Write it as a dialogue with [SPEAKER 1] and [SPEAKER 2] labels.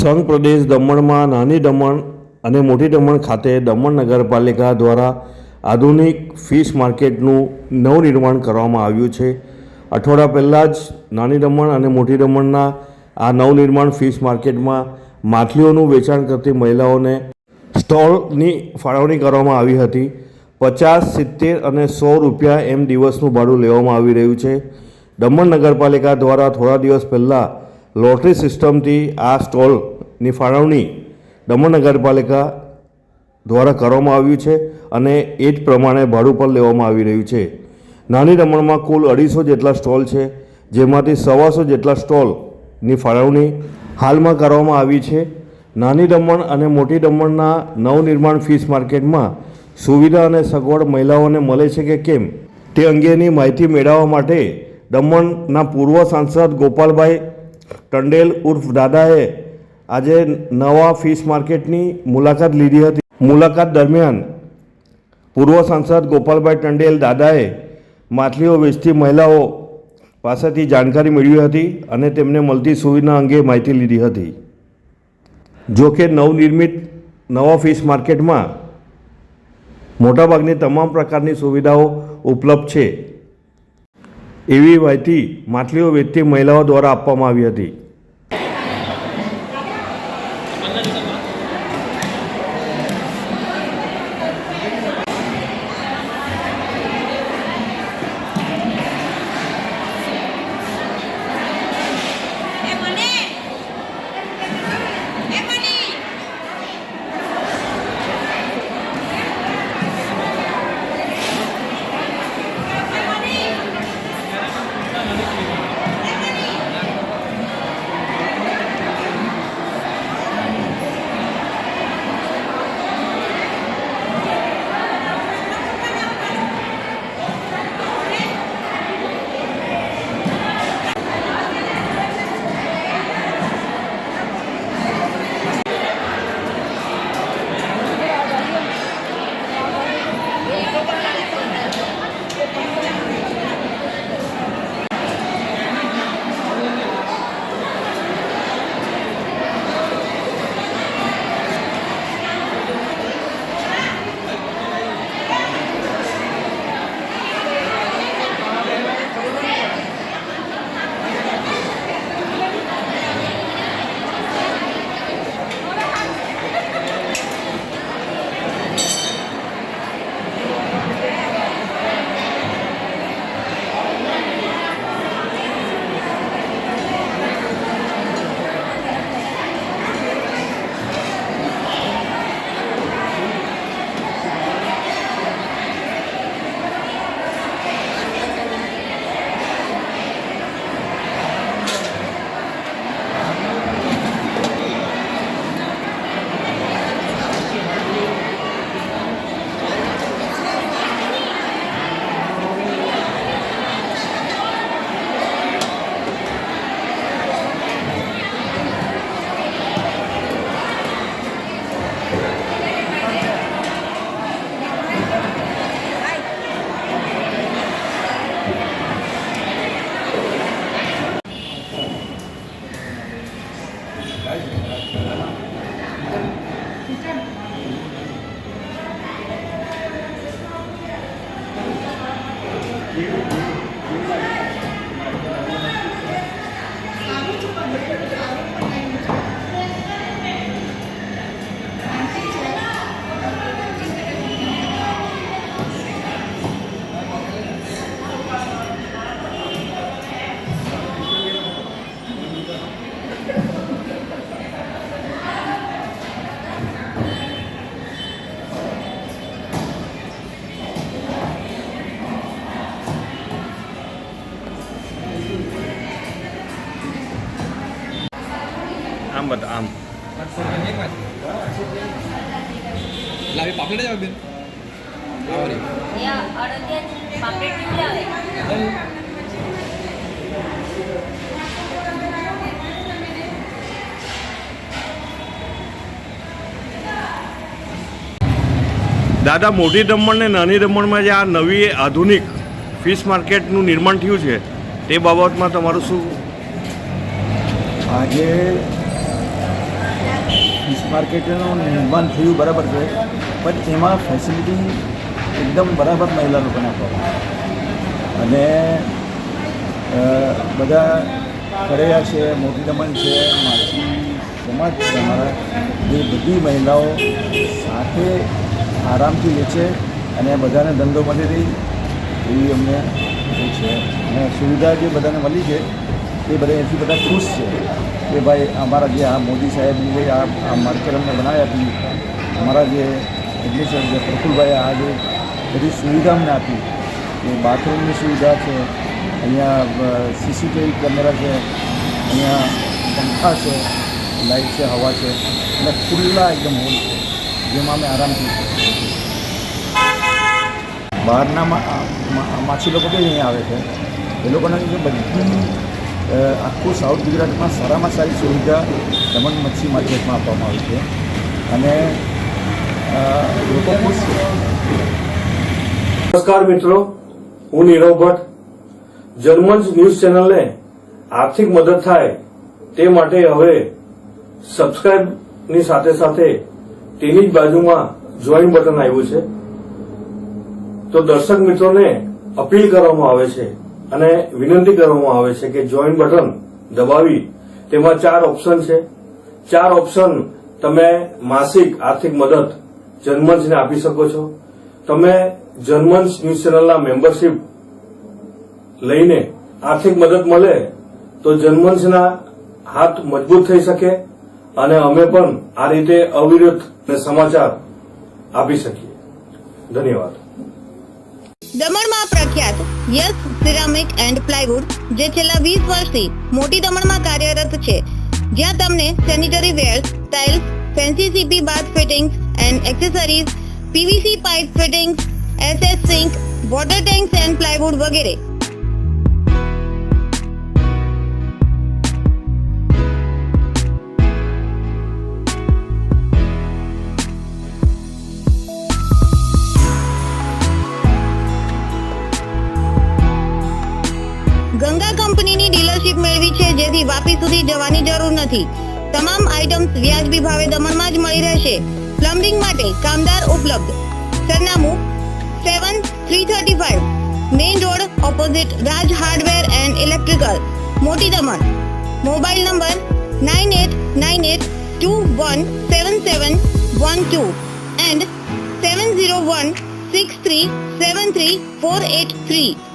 [SPEAKER 1] સંઘ પ્રદેશ દમણમાં નાની દમણ અને મોટી દમણ ખાતે દમણ નગરપાલિકા દ્વારા આધુનિક ફિશ માર્કેટનું નવનિર્માણ કરવામાં આવ્યું છે। અઠવાડિયા પહેલાં જ નાની દમણ અને મોટી દમણના આ નવનિર્માણ ફિશ માર્કેટમાં માછલીઓનું વેચાણ કરતી મહિલાઓને સ્ટોલની ફાળવણી કરવામાં આવી હતી। 50, 70 અને 100 રૂપિયા એમ દિવસનું ભાડું લેવામાં આવી રહ્યું છે। દમણ નગરપાલિકા દ્વારા થોડા દિવસ પહેલાં લોટરી સિસ્ટમથી આ સ્ટોલની ફાળવણી દમણ નગરપાલિકા દ્વારા કરવામાં આવ્યું છે અને એ જ પ્રમાણે ભાડું પણ લેવામાં આવી રહ્યું છે। નાની દમણમાં કુલ 250 જેટલા સ્ટોલ છે, જેમાંથી 125 જેટલા સ્ટોલની ફાળવણી હાલમાં કરવામાં આવી છે। નાની દમણ અને મોટી દમણના નવનિર્માણ ફિશ માર્કેટમાં સુવિધા અને સગવડ મહિલાઓને મળે છે કે કેમ તે અંગેની માહિતી મેળવવા માટે દમણના પૂર્વ સાંસદ ગોપાલભાઈ ટંડેલ ઉર્ફ દાદાએ આજે નવા ફિશ માર્કેટની મુલાકાત લીધી હતી। મુલાકાત દરમિયાન પૂર્વ સાંસદ ગોપાલભાઈ ટંડેલ દાદાએ માછલીઓ વેચતી મહિલાઓ પાસેથી જાણકારી મેળવી હતી અને તેમને મળતી સુવિધા અંગે માહિતી લીધી હતી। જો કે નવનિર્મિત નવા ફિશ માર્કેટમાં મોટાભાગની તમામ પ્રકારની સુવિધાઓ ઉપલબ્ધ છે એવી માહિતી માછલીઓ વેચતી મહિલાઓ દ્વારા આપવામાં આવી હતી। આમ બતા આમ
[SPEAKER 2] લાવી પાપલેટ જ આવે બેન આવરી
[SPEAKER 3] યા અડદિયા પાપલેટ કેટલા આવે
[SPEAKER 1] દાદા મોટી દમણ ને નાની દમણમાં જે આ નવી આધુનિક ફિશ માર્કેટનું નિર્માણ થયું છે તે બાબતમાં તમારું શું?
[SPEAKER 4] આજે માર્કેટનું નિર્માણ થયું બરાબર છે, પણ એમાં ફેસિલિટી એકદમ બરાબર મહિલા લોકોને આપવામાં અને બધા કરેયા છે, મોટી દમણ છે, માછી સમાજ છે અમારા, એ બધી મહિલાઓ સાથે આરામથી લે છે અને બધાને ધંધો મળી રહી એવી અમને એ છે. અને સુવિધા જે બધાને મળી છે એ બધા એથી બધા ખુશ છે કે ભાઈ અમારા જે આ મોદી સાહેબની જે આ માર્કેટ અમને બનાવી આપી, અમારા જે એડમિનિસ્ટ્રેટર જે પ્રફુલભાઈએ આ જે બધી સુવિધા અમને આપી, એ બાથરૂમની સુવિધા છે, અહીંયા સીસીટીવી કેમેરા છે, અહીંયા પંખા છે, લાઇટ છે, હવા છે અને ખુલ્લા એકદમ હોલ છે જેમાં અમે આરામથી બહારના માછી લોકો બી અહીંયા આવે છે. એ લોકોને બધી આખું સાઉથ ગુજરાતમાં સારામાં સારી સુવિધા દમણ મચ્છી માર્કેટમાં આપવામાં આવી છે અને લોકો ખુશ છે.
[SPEAKER 1] નમસ્કાર મિત્રો, હું નીરવ ભટ્ટ. જનમંચ ન્યૂઝ ચેનલને આર્થિક મદદ થાય તે માટે હવે સબસ્ક્રાઇબની સાથે સાથે તેની જ બાજુમાં જોઈન બટન આવ્યું છે. તો દર્શક મિત્રોને અપીલ કરવામાં આવે છે અને વિનંતી કરવામાં આવે છે કે જોઈન બટન દબાવી તેમાં 4 ઓપ્શન છે. 4 ઓપ્શન તમે માસિક આર્થિક મદદ જનમંચને આપી શકો છો. તમે જનમંચ ન્યૂઝ ચેનલના મેમ્બરશીપ લઈને આર્થિક મદદ મળે તો જનમંચના હાથ મજબૂત થઈ શકે અને અમે પણ આ રીતે અવિરત સમાચાર આપી શકીએ. ધન્યવાદ.
[SPEAKER 5] દમણમાં પ્રખ્યાત યસ સિરામિક એન્ડ પ્લાયવુડ જે છેલ્લા 20 વર્ષથી મોટી દમણમાં કાર્યરત છે, જ્યાં તમને sanitary wares, tiles, fancy CP bath fittings and accessories, PVC pipe fittings, SS sink, water tanks and plywood વગેરે. ગંગા કંપનીની ડીલરશીપ મેળવી છે, જેથી વાપી સુધી જવાની જરૂર નથી. તમામ આઇટમ્સ વ્યાજબી ભાવે દમણમાં જ મળી રહેશે. પ્લમ્બિંગ માટે કામદાર ઉપલબ્ધ. સરનામું 7335 main road opposite Raj hardware and electrical, મોટી દમણ. Mobile number 9898217712 and 7016373483.